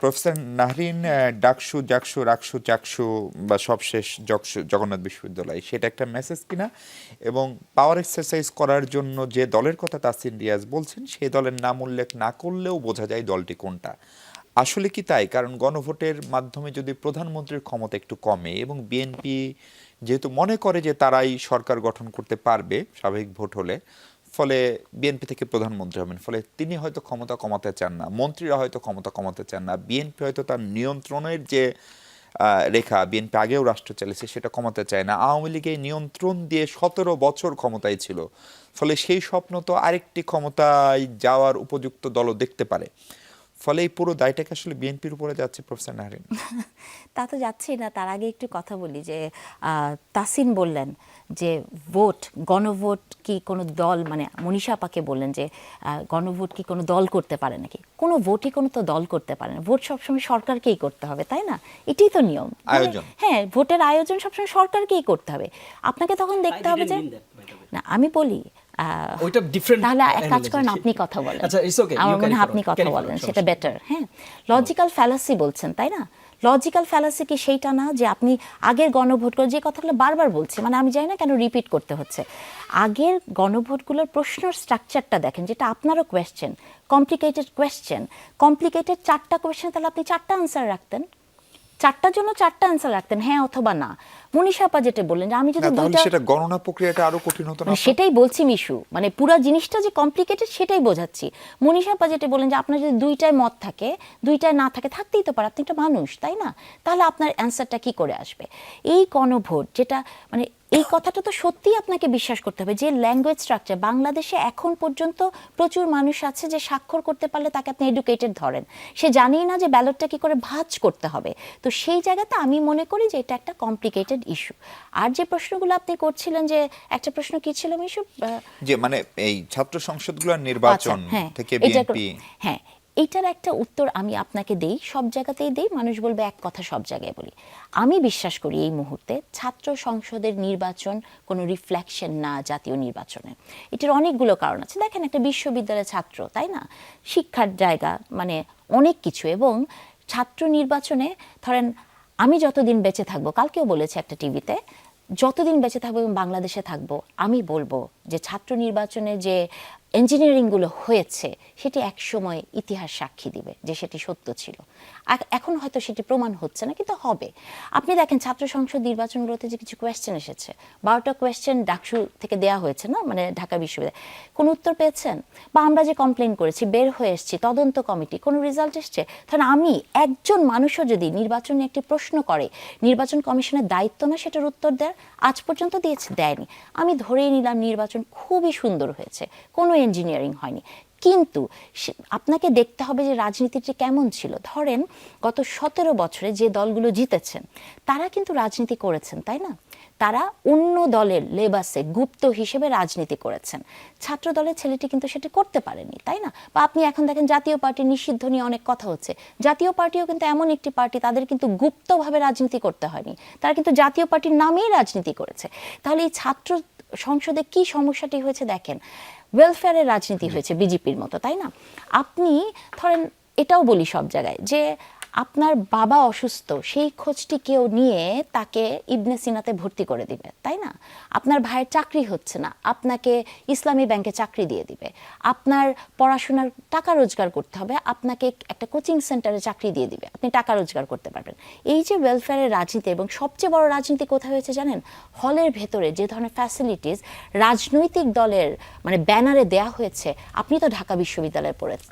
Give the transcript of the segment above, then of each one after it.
Professor Nahrin DUCSU JAKSU RUCSU Chaksu বা সবশেষ জগন্নাথ বিশ্ববিদ্যালয় সেটা একটা মেসেজ কিনা, এবং পাওয়ার এক্সারসাইজ করার জন্য যে দলের কথা তাসিন রিয়াজ বলছেন সেই দলের নাম উল্লেখ না করলেও বোঝা যায় দলটি কোনটা। আসলে কি তাই? কারণ গণভোটের মাধ্যমে যদি প্রধানমন্ত্রীর ক্ষমতা একটু কমে এবং বিএনপি যেহেতু মনে করে যে তারাই সরকার গঠন করতে পারবে স্বাভাবিক ভোট হলে, ফলে বিএনপি থেকে প্রধানমন্ত্রী হবেন, ফলে তিনি হয়তো ক্ষমতা কমাতে চান না, মন্ত্রীরা হয়তো ক্ষমতা কমাতে চান না, বিএনপি হয়তো তার নিয়ন্ত্রণের যে রেখা, বিএনপি আগেও রাষ্ট্র চালিয়েছে সেটা কমাতে চায় না, আওয়ামী লীগে নিয়ন্ত্রণ দিয়ে 17 বছর ক্ষমতায় ছিল, ফলে সেই স্বপ্ন তো আরেকটি ক্ষমতায় যাওয়ার উপযুক্ত দলও দেখতে পারে, ফলে এই পুরো দায়টাকে আসলে বিএনপির উপরে যাচ্ছে প্রফেসর নাহরিন। তা তো যাচ্ছি না, তার আগে একটু কথা বলি যে তাসিন বললেন যে ভোট, গণভোট কি কোনো দল, মানে মনীষা আপাকে বললেন যে গণভোট কি কোনো দল করতে পারে নাকি? কোনো ভোটই কোনো তো দল করতে পারে না, ভোট সবসময় সরকারকেই করতে হবে, তাই না? এটাই তো নিয়ম, আয়োজন। হ্যাঁ, ভোটের আয়োজন সবসময় সরকারকেই করতে হবে। আপনাকে তখন দেখতে হবে যে, না আমি বলি ওইটা ডিফারেন্ট, তাহলে এক কাজ করেন, আপনি কথা বলেন। আচ্ছা, ইটস ওকে, আমার মনে হয় আপনি কথা বলেন, সেটা বেটার। হ্যাঁ, লজিক্যাল ফ্যালাসি বলছেন, তাই না? লজিক্যাল ফ্যালাসি কি সেইটা না যে আপনি আগের গণভোট করে, যে কথাগুলো বারবার বলছি, মানে আমি জানি না কেন রিপিট করতে হচ্ছে, আগের গণভোটগুলোর প্রশ্নের স্ট্রাকচারটা দেখেন, যেটা আপনারও কোয়েশ্চেন, কমপ্লিকেটেড কোয়েশ্চেন, কমপ্লিকেটেড 4টা কোয়েশ্চেন, তাহলে আপনি 4টা আনসার রাখতেন, 4টার জন্য 4টা আনসার রাখতেন, হ্যাঁ অথবা না। মনীষা আপা যেটা বললেন যে আমি যদি তাহলে সেটা গণনা প্রক্রিয়াটা আরো কঠিন হতো না? সেটাই বলছি মিশু, মানে পুরো জিনিসটা যে কমপ্লিকেটেড সেটাই বোঝাচ্ছি। মনীষা আপা যেটা বলেন যে আপনার যদি দুইটায় মত থাকে, দুইটায় না থাকে, থাকতেই তো পারে, আপনি একটা মানুষ, তাই না? তাহলে আপনার অ্যান্সারটা কি করে আসবে? এই গণভোট যেটা, মানে এই কথাটা তো সত্যিই আপনাকে বিশ্বাস করতে হবে যে ল্যাঙ্গুয়েজ স্ট্রাকচার, বাংলাদেশে এখন পর্যন্ত প্রচুর মানুষ আছে যে স্বাক্ষর করতে পারলে তাকে আপনি এডুকেটেড ধরেন, সে জানেই না যে ব্যালটটা কি করে ভাঁজ করতে হবে। তো সেই জায়গাতে আমি মনে করি যে এটা একটা কমপ্লিকেটেড ইস্যু। আর যে প্রশ্নগুলো আপনি করছিলেন, যে একটা প্রশ্ন কি ছিল মিশু, যে মানে এই ছাত্র সংসদগুলোর নির্বাচন থেকে বিএনপি, হ্যাঁ, এইটার একটা উত্তর আমি আপনাকে দেই, সব জায়গাতেই দেই, মানুষ বলবে এক কথা সব জায়গায় বলি। আমি বিশ্বাস করি এই মুহূর্তে ছাত্র সংসদের নির্বাচন কোনো রিফ্লেকশন না জাতীয় নির্বাচনে। এটার অনেকগুলো কারণ আছে। দেখেন, একটা বিশ্ববিদ্যালয়ের ছাত্র, তাই না, শিক্ষার জায়গা, মানে অনেক কিছু, এবং ছাত্র নির্বাচনে ধরেন আমি যতদিন বেঁচে থাকবো, কালকেও বলেছে একটা টিভিতে, যতদিন বেঁচে থাকবো এবং বাংলাদেশে থাকবো, আমি বলবো যে ছাত্র নির্বাচনে যে ইঞ্জিনিয়ারিংগুলো হয়েছে সেটি একসময় ইতিহাস সাক্ষী দিবে যে সেটি সত্য ছিল। এখন হয়তো সেটি প্রমাণ হচ্ছে না, কিন্তু হবে। আপনি দেখেন ছাত্র সংসদ নির্বাচনগুলোতে যে কিছু কোয়েশ্চেন এসেছে, 12টা কোয়েশ্চেন ডাকসু থেকে দেওয়া হয়েছে না, মানে ঢাকা বিশ্ববিদ্যালয়, কোনো উত্তর পেয়েছেন? বা আমরা যে কমপ্লেন করেছি, বের হয়ে এসেছি, তদন্ত কমিটি, কোনো রেজাল্ট এসছে? তাহলে আমি একজন মানুষও যদি নির্বাচনে একটি প্রশ্ন করে, নির্বাচন কমিশনের দায়িত্ব না সেটার উত্তর দেয়? আজ পর্যন্ত দিয়েছে? দেয়নি। আমি ধরেই নিলাম নির্বাচন খুবই সুন্দর হয়েছে, কোনো ইঞ্জিনিয়ারিং হয়নি। কিন্তু আপনাকে দেখতে হবে যে রাজনীতিটি কেমন ছিল। ধরেন গত 17 বছরে যে দলগুলো জিতেছেন তারা কিন্তু রাজনীতি করেছেন, তাই না? তারা অন্য দলের লেবাসে গুপ্ত হিসেবে রাজনীতি করেছেন। ছাত্র দলের ছেলেটি কিন্তু সেটা করতে পারেনি, তাই না? বা আপনি এখন দেখেন জাতীয় পার্টি নিষিদ্ধ নিয়ে অনেক কথা হচ্ছে, জাতীয় পার্টিও কিন্তু এমন একটি পার্টি, তাদের কিন্তু গুপ্তভাবে রাজনীতি করতে হয়নি, তারা কিন্তু জাতীয় পার্টির নামেই রাজনীতি করেছে। তাহলে এই ছাত্র সংসদে কি সমস্যাটি হয়েছে দেখেন, ওয়েলফেয়ারের রাজনীতি হয়েছে বিজেপির মতো, তাই না? আপনি ধরেন, এটাও বলি সব জায়গায় যে আপনার বাবা অসুস্থ, সেই খোঁজটি কেউ নিয়ে তাকে ইবনে সিনাতে ভর্তি করে দিবে, তাই না? আপনার ভাইয়ের চাকরি হচ্ছে না, আপনাকে ইসলামী ব্যাংকে চাকরি দিয়ে দিবে। আপনার পড়াশোনার টাকা রোজগার করতে হবে, আপনাকে একটা কোচিং সেন্টারে চাকরি দিয়ে দিবে, আপনি টাকা রোজগার করতে পারবেন। এই যে ওয়েলফেয়ারের রাজনীতি, এবং সবচেয়ে বড় রাজনীতি কোথায় হয়েছে জানেন? হলের ভেতরে যে ধরনের ফ্যাসিলিটিস রাজনৈতিক দলের মানে ব্যানারে দেয়া হয়েছে। আপনি তো ঢাকা বিশ্ববিদ্যালয়ে পড়েছেন,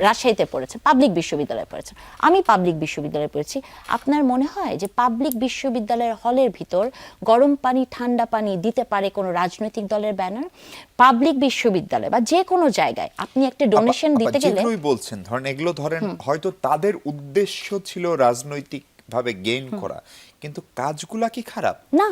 রাজশাহীতে পড়েছেন, পাবলিক বিশ্ববিদ্যালয়ে পড়েছেন, আমি পাবলিক বিশ্ববিদ্যালয়ে পড়েছি। আপনার মনে হয় যে পাবলিক বিশ্ববিদ্যালয়ের হলের ভিতর গরম পানি ঠান্ডা পানি দিতে পারে কোনো রাজনৈতিক দলের ব্যানার? পাবলিক বিশ্ববিদ্যালয় বা যে কোনো জায়গায় আপনি একটা ডোনেশন দিতে গেলে, যেগুলোই বলছেন ধরেন এগুলো, ধরেন হয়তো তাদের উদ্দেশ্য ছিল রাজনৈতিক ভাবে গেইন করা, কিন্তু কাজগুলা কি খারাপ? না,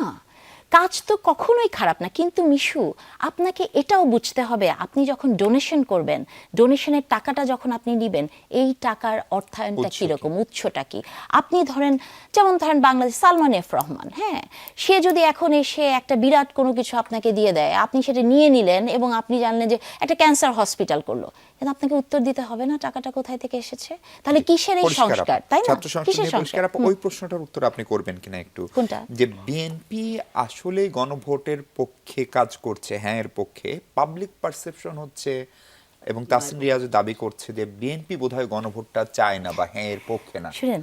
কাজ তো কখনোই খারাপ না। কিন্তু মিশু, আপনাকে এটাও বুঝতে হবে, আপনি যখন ডোনেশন করবেন, ডোনেশনের টাকাটা যখন আপনি নেবেন, এই টাকার অর্থায়নটা কীরকম, উৎসটা কি? আপনি ধরেন, যেমন ধরেন বাংলাদেশ সালমান এফ রহমান, হ্যাঁ, সে যদি এখন এসে একটা বিরাট কোনো কিছু আপনাকে দিয়ে দেয়, আপনি সেটা নিয়ে নিলেন এবং আপনি জানলেন যে একটা ক্যান্সার হসপিটাল করলো, কিন্তু আপনাকে উত্তর দিতে হবে না টাকাটা কোথায় থেকে এসেছে। তাহলে কিসের এই পরিষ্কার সংস্কার, আপু। তাই না? ছাত্র সংসদ কিসের নিয়ে পরিষ্কার সংস্কার? আপু, ওই প্রশ্নটার উত্তর আপনি করবেন কিনা একটু, কোনটা? যে বিএনপি আসলে গণভোটের পক্ষে কাজ করছে, হ্যাঁ এর পক্ষে, পাবলিক পারসেপশন হচ্ছে এবং তাসনিম রিয়াজও দাবি করছে যে বিএনপি বোধহয় গণভোটটা চায় না বা হ্যাঁ এর পক্ষে না। শুনেন,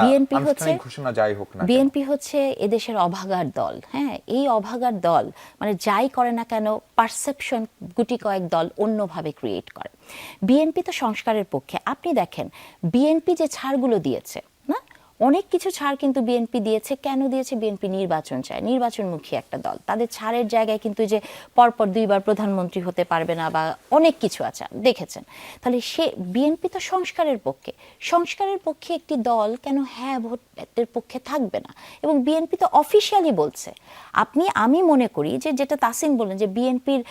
বিএনপি হচ্ছে আনুষ্ঠানিক ঘোষণা যাই হোক না কেন। বিএনপি হচ্ছে এদেশের অভাগার দল। হ্যাঁ, এই অভাগার দল মানে যাই করে না কেন পারসেপশন গুটি কয়েক দল অন্যভাবে ক্রিয়েট করে। বিএনপি তো সংস্কারের পক্ষে। আপনি দেখেন বিএনপি যে ছাড়গুলো দিয়েছে না, অনেক কিছু ছাড় কিন্তু বিএনপি দিয়েছে। কেন দিয়েছে? বিএনপি নির্বাচন চায়, নির্বাচনমুখী একটা দল। তাদের ছাড়ের জায়গায় কিন্তু যে পরপর 2বার প্রধানমন্ত্রী হতে পারবে না বা অনেক কিছু আছে দেখেছেন। তাহলে সে বিএনপি তো সংস্কারের পক্ষে। সংস্কারের পক্ষে একটি দল কেন হ্যাঁ ভোটের পক্ষে থাকবে না? এবং বিএনপি তো অফিসিয়ালি বলছে। আমি মনে করি যে যেটা তাসিন বললেন যে বিএনপির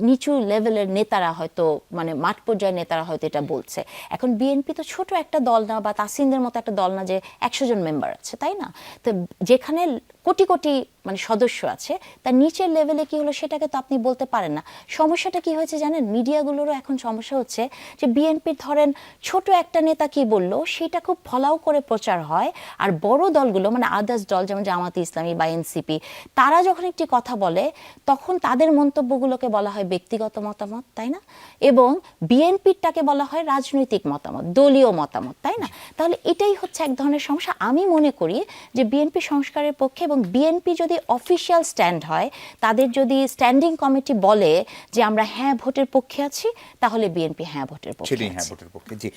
নিচু লেভেলের নেতারা হয়তো মানে মাঠ পর্যায়ের নেতারা হয়তো এটা বলছে। এখন বিএনপি তো ছোট একটা দল না, বা তাসিনদের মতো একটা দল না যে 100 জন মেম্বার আছে, তাই না? তো যেখানে কোটি কোটি মানে সদস্য আছে, তার নিচের লেভেলে কি হলো সেটাকে তো আপনি বলতে পারেন না। সমস্যাটা কি হয়েছে জানেন? মিডিয়াগুলোরও এখন সমস্যা হচ্ছে যে বিএনপির ধরেন ছোট একটা নেতা কি বললো সেটা খুব ফলাও করে প্রচার হয়, আর বড় দলগুলো মানে আদার্স দল যেমন জামাতে ইসলামী বা এনসিপি, তারা যখন একটি কথা বলে তখন তাদের মন্তব্যগুলোকে বলা হয় ব্যক্তিগত মতামত, তাই না? এবং বিএনপিরটাকে বলা হয় রাজনৈতিক মতামত, দলীয় মতামত, তাই না? তাহলে এটাই হচ্ছে এক ধরনের সমস্যা। আমি মনে করি যে বিএনপি সংস্কারের পক্ষে, এবং বিএনপি যদি অফিসিয়াল স্ট্যান্ড হয়, তাদের যদি স্ট্যান্ডিং কমিটি বলে যে আমরা হ্যাঁ ভোটের পক্ষে আছি, তাহলে বিএনপি হ্যাঁ ভোটের পক্ষে সেটাই হ্যাঁ আছে। ভোটের পক্ষে। জি